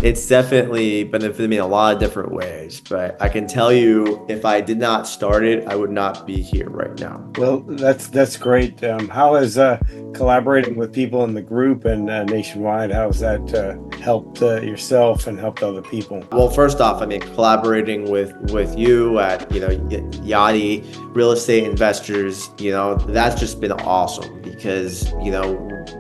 it's definitely benefited me in a lot of different ways, but I can tell you if I did not start it, I would not be here right now. Well, that's great. How has collaborating with people in the group and nationwide, how has that helped yourself and helped other people? Well, first off, I mean, collaborating with you at, Yachty Real Estate Investors, that's just been awesome because,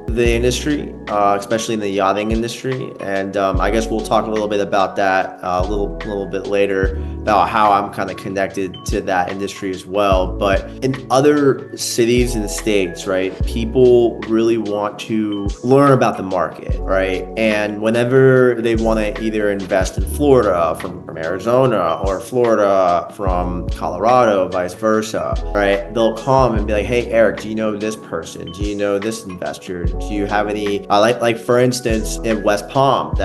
the industry, especially in the yachting industry. And I guess we'll talk a little bit about that a little bit later about how I'm kind of connected to that industry as well. But in other cities and states, right, people really want to learn about the market, right? And whenever they want to either invest in Florida from Arizona or Florida from Colorado, vice versa, right? They'll come and be like, hey, Eric, do you know this person? Do you know this investor? Do you have any, like for instance, in West Palm,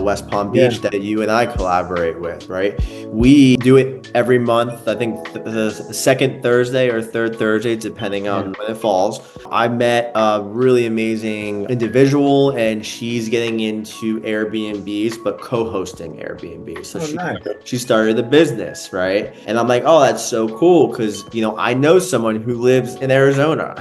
West Palm Beach that you and I collaborate with, right? We do it every month. I think the second Thursday or third Thursday, depending on when it falls. I met a really amazing individual, and she's getting into Airbnbs, but co-hosting Airbnbs. So Nice. she started the business, right? And I'm like, oh, that's so cool because I know someone who lives in Arizona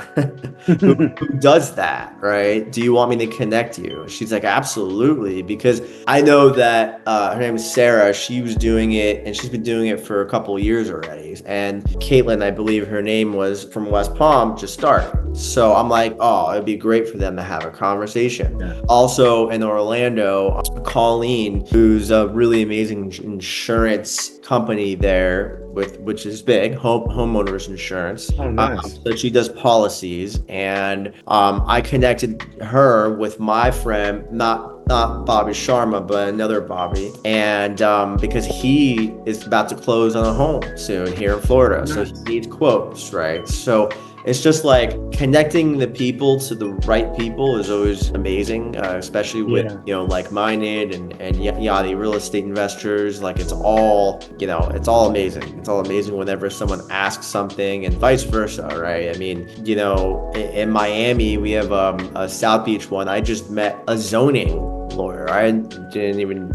who does that, right? Do you want me to connect you? She's like, absolutely, because I know that her name is Sarah. She was doing it, and she's been doing it for a couple of years already. And Caitlin, I believe her name was, from West Palm, just started. So I'm like, oh, it'd be great for them to have a conversation. Yeah. Also in Orlando, Colleen, who's a really amazing insurance company there, which is big, homeowners insurance. Oh, nice. So she does policies, and I connected her with my friend, not Bobby Sharma, but another Bobby, and because he is about to close on a home soon here in Florida, so he needs quotes, right? So it's just like connecting the people to the right people is always amazing, especially with like-minded and yachty real estate investors. Like it's all amazing. It's all amazing whenever someone asks something, and vice versa, right? I mean, in Miami we have a South Beach one. I just met a zoning lawyer. I didn't even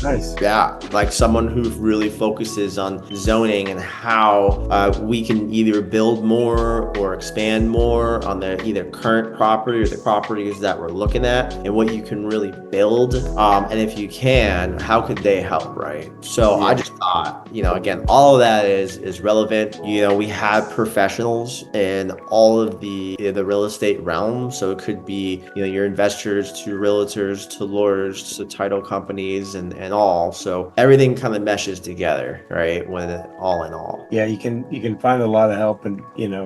like someone who really focuses on zoning and how we can either build more or expand more on the either current property or the properties that we're looking at, and what you can really build, and if you can, how could they help, right? So I just thought, again, all of that is relevant. We have professionals in all of the real estate realm, so it could be your investors to realtors to lawyers to title companies and all. So everything kind of meshes together, right? When all in all. Yeah, you can find a lot of help, and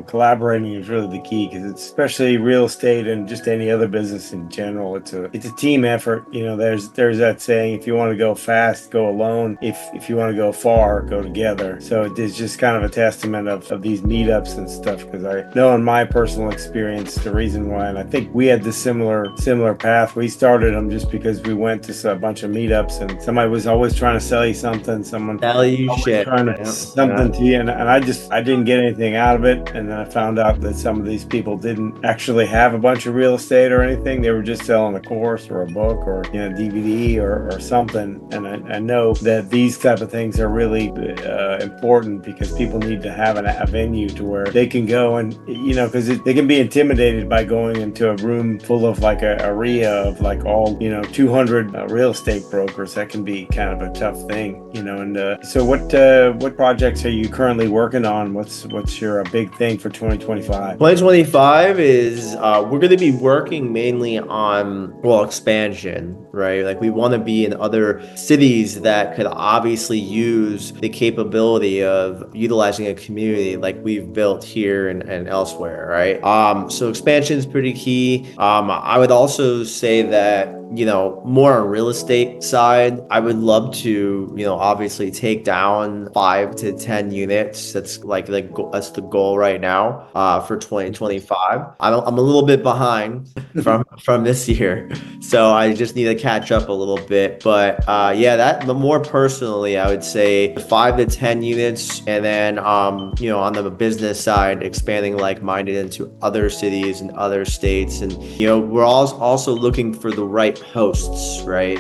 collaborating is really the key, because it's especially real estate and just any other business in general. It's a team effort. There's that saying, if you want to go fast, go alone. If you want to go far, go together. So it is just kind of a testament of these meetups and stuff, because I know in my personal experience the reason why, and I think we had the similar path. We started them just because we went to a bunch of meetups, and somebody was always trying to sell you something. Someone tell you shit, trying to something to you, and I didn't get anything out of it. And then I found out that some of these people didn't actually have a bunch of real estate or anything. They were just selling a course or a book or DVD or something. And I know that these type of things are really important, because people need to have a venue to where they can go, and because they can be intimidated by going into a room full of like a area of like all 200 real estate brokers. That can be kind of a tough thing, and so what projects are you currently working on? What's your big thing for 2025? 2025 is we're going to be working mainly on expansion, right? Like we want to be in other cities that could obviously use the capability of utilizing a community like we've built here and elsewhere, right? So expansion is pretty key. I would also say that more on real estate side, I would love to, obviously take down 5 to 10 units. That's that's the goal right now for 2025. I'm a little bit behind from this year, so I just need to catch up a little bit. But but more personally, I would say 5 to 10 units, and then on the business side, expanding like-minded into other cities and other states, and we're also looking for the right hosts, right?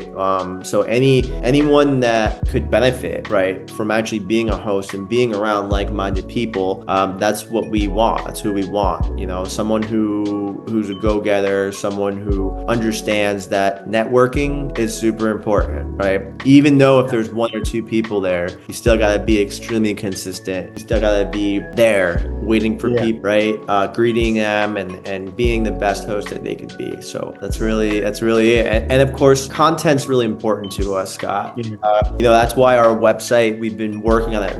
So anyone that could benefit, right, from actually being a host and being around like-minded people, that's what we want. That's who we want. You know, someone who's a go-getter, someone who understands that networking is super important, right? Even though if there's one or two people there, you still got to be extremely consistent. You still got to be there waiting for people, right? Greeting them and being the best host that they could be. So that's really it. And of course, content's really important to us, Scott. You know, that's why our website, we've been working on it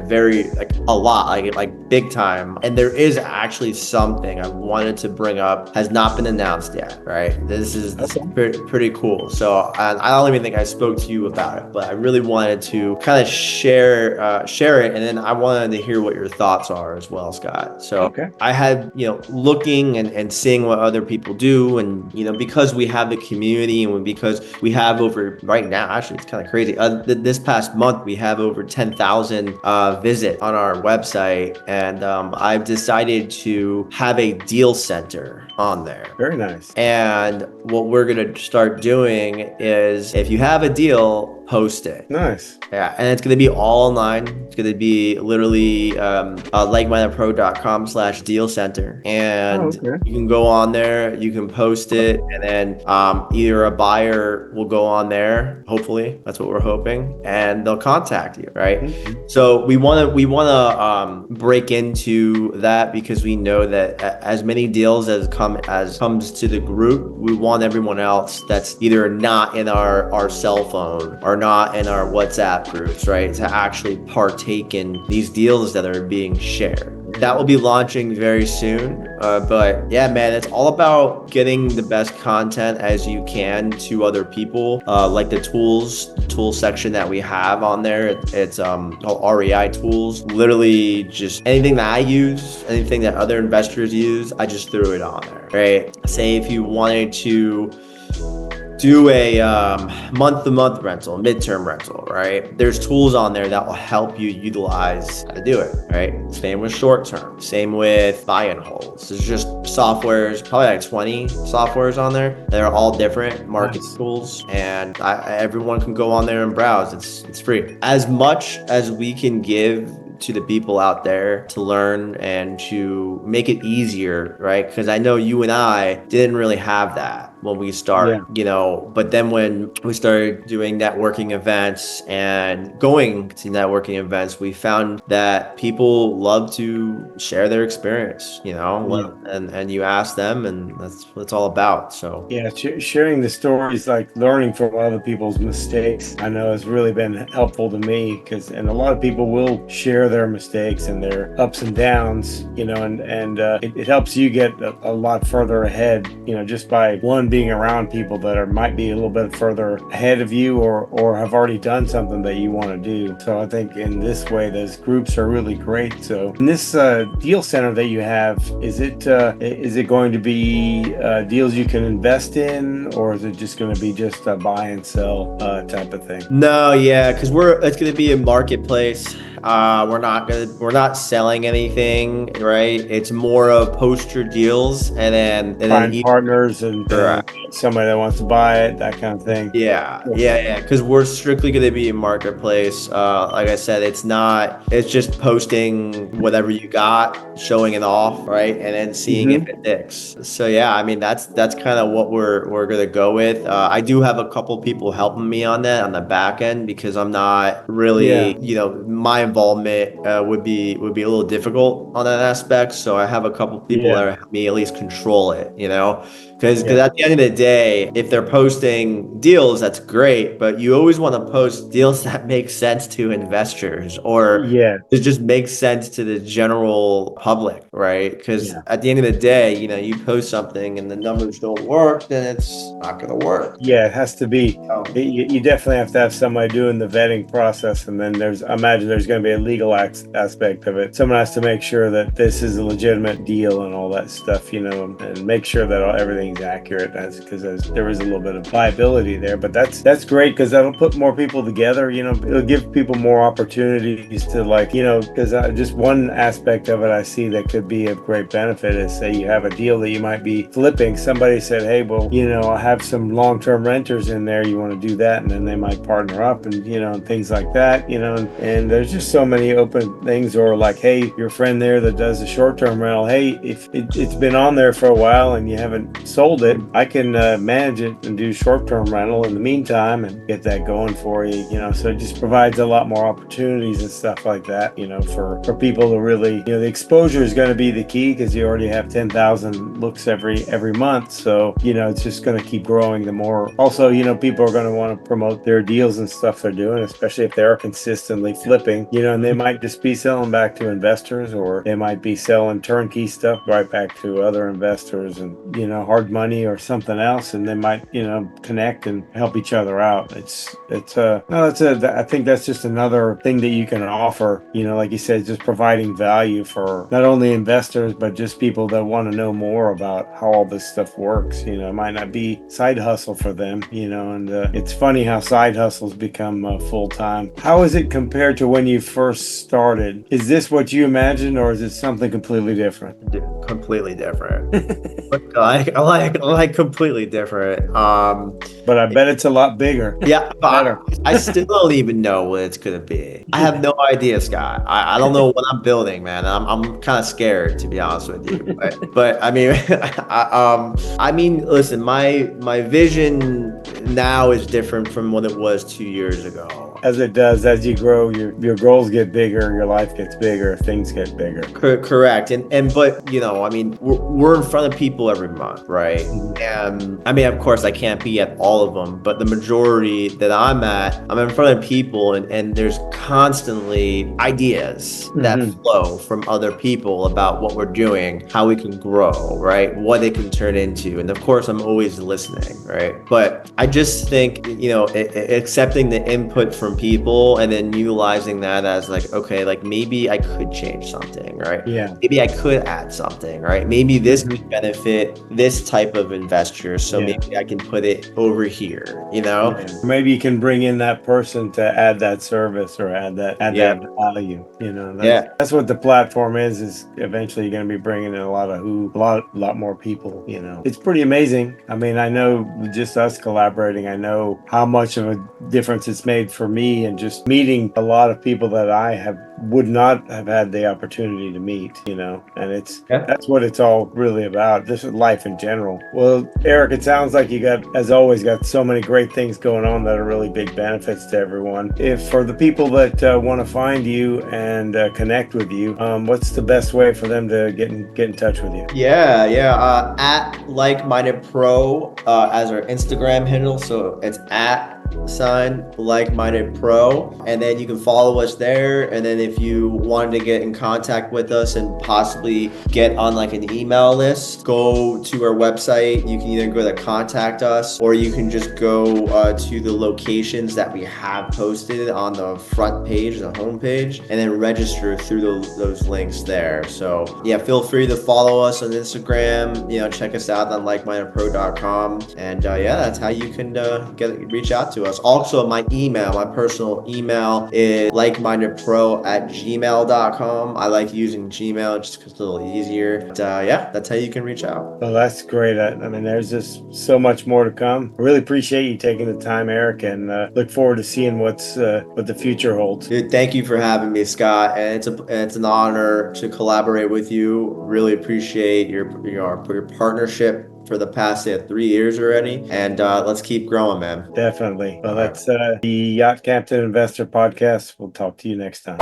a lot, like big time. And there is actually something I wanted to bring up, has not been announced yet, right? This is pretty cool. So I don't even think I spoke to you about it, but I really wanted to kind of share it, and then I wanted to hear what your thoughts are as well, Scott. So I had, you know, looking and seeing what other people do, and you know, because we have the community and because we have over, right now, actually it's kind of crazy, this past month we have over 10,000 visits on our website, and I've decided to have a deal center on there. Very nice. And what we're gonna start doing is, if you have a deal, post it. Nice. Yeah, and it's gonna be all online. It's gonna be literally likemindedpro.com/deal center, and you can go on there, you can post it, and then either a buyer will go on there, hopefully, that's what we're hoping, and they'll contact you, right? So we wanna break into that, because we know that as many deals as comes to the group, we want everyone else that's either not in our cell phone or not in our WhatsApp groups, right, to actually partake in these deals that are being shared. That will be launching very soon. But yeah, man, it's all about getting the best content as you can to other people. Like the tool section that we have on there, it's called REI tools. Literally just anything that I use, anything that other investors use, I just threw it on there, right? Say if you wanted to do a month-to-month rental, midterm rental, right? There's tools on there that will help you utilize how to do it, right? Same with short-term, same with buy and holds. There's just softwares, probably like 20 softwares on there. They're all different market tools, and everyone can go on there and browse. It's free. As much as we can give to the people out there to learn and to make it easier, right? Because I know you and I didn't really have that when we started, you know, but then when we started doing networking events and going to networking events, we found that people love to share their experience, you know, and you ask them, and that's what it's all about. So sharing the stories, like learning from other people's mistakes, I know has really been helpful to me, and a lot of people will share their mistakes and their ups and downs, you know, and it helps you get a lot further ahead, you know, just by being around people that might be a little bit further ahead of you, or have already done something that you want to do. So I think in this way, those groups are really great. So in this deal center that you have, is it going to be deals you can invest in, or is it just going to be just a buy and sell type of thing? No, yeah, because it's going to be a marketplace. We're not selling anything, right? It's more of post your deals, and then find partners and somebody that wants to buy it, that kind of thing. Yeah. Because we're strictly going to be a marketplace. Like I said, it's just posting whatever you got, showing it off, right, and then seeing if it sticks. So yeah, I mean that's kind of what we're going to go with. I do have a couple people helping me on that on the back end, because I'm not really, you know, my involvement would be a little difficult on that aspect. So I have a couple people that help me at least control it, you know, because at the end of the day, if they're posting deals, that's great, but you always want to post deals that make sense to investors, or it just makes sense to the general public, right? Because at the end of the day, you know, you post something and the numbers don't work, then it's not going to work. Yeah, it has to be. You definitely have to have somebody doing the vetting process, and then I imagine there's going to be a legal aspect of it. Someone has to make sure that this is a legitimate deal and all that stuff, you know, and make sure that everything's accurate as because there is a little bit of liability there. But that's great because that'll put more people together. It'll give people more opportunities to, like, because just one aspect of it I see that could be of great benefit is, say you have a deal that you might be flipping. Somebody said, hey, well, I have some long-term renters in there. You want to do that? And then they might partner up and, and things like that, and there's just so many open things. Or like, hey, your friend there that does a short-term rental, hey, if it's been on there for a while and you haven't sold it, I can manage it and do short-term rental in the meantime and get that going for you, so it just provides a lot more opportunities and stuff like that, for people to really, the exposure is going to be the key because you already have 10,000 looks every month. So, it's just going to keep growing the more. Also, people are going to want to promote their deals and stuff they're doing, especially if they're consistently flipping, and they might just be selling back to investors, or they might be selling turnkey stuff right back to other investors and, hard money or something else. And they might, connect and help each other out. I think that's just another thing that you can offer, like you said, just providing value for not only investors, but just people that want to know more about how all this stuff works. It might not be side hustle for them, and it's funny how side hustles become full-time. How is it compared to when you first started? Is this what you imagined, or is it something completely different? Completely different. like completely different. But I bet it's a lot bigger. Yeah, Better. but I still don't even know what it's gonna be. I have no idea, Scott. I don't know what I'm building, man. I'm kind of scared, to be honest with you. But I mean, listen, my vision now is different from what it was 2 years ago. As it does, as you grow, your goals get bigger, your life gets bigger, things get bigger. Correct. But we're in front of people every month, right? Mm-hmm. And of course I can't be at all of them, but the majority that I'm in front of people, and there's constantly ideas that flow from other people about what we're doing, how we can grow, right? What it can turn into. And of course I'm always listening, right? But I just think, accepting the input from people and then utilizing that as like, okay, like maybe I could change something, right? Yeah. Maybe I could add something, right? Maybe this could benefit this type of investor. So maybe I can put it over here, Yeah. Maybe you can bring in that person to add that service or add that value. That's what the platform is eventually you're going to be bringing in a lot more people. It's pretty amazing. I know just us collaborating, I know how much of a difference it's made for me, and just meeting a lot of people that I would not have had the opportunity to meet, and that's what it's all really about. This is life in general. Well, Eric, it sounds like you as always, got so many great things going on that are really big benefits to everyone. If for the people that want to find you and connect with you, what's the best way for them to get in touch with you? At Like-Minded Pro as our Instagram handle. So it's at Like-Minded Pro, and then you can follow us there. And then if you wanted to get in contact with us and possibly get on like an email list, go to our website. You can either go to contact us, or you can just go to the locations that we have posted on the front page, the homepage, and then register through those links there. So feel free to follow us on Instagram. Check us out on likemindedpro.com, and that's how you can reach out to us. Also, my personal email is likemindedpro@gmail.com. I like using Gmail just because it's a little easier. But that's how you can reach out. Well, that's great. There's just so much more to come. I really appreciate you taking the time, Eric, and look forward to seeing what the future holds. Dude, thank you for having me, Scott, and it's an honor to collaborate with you. Really appreciate your partnership for the past 3 years already, and let's keep growing, man. Definitely. Well, that's the Yacht Captain Investor Podcast. We'll talk to you next time.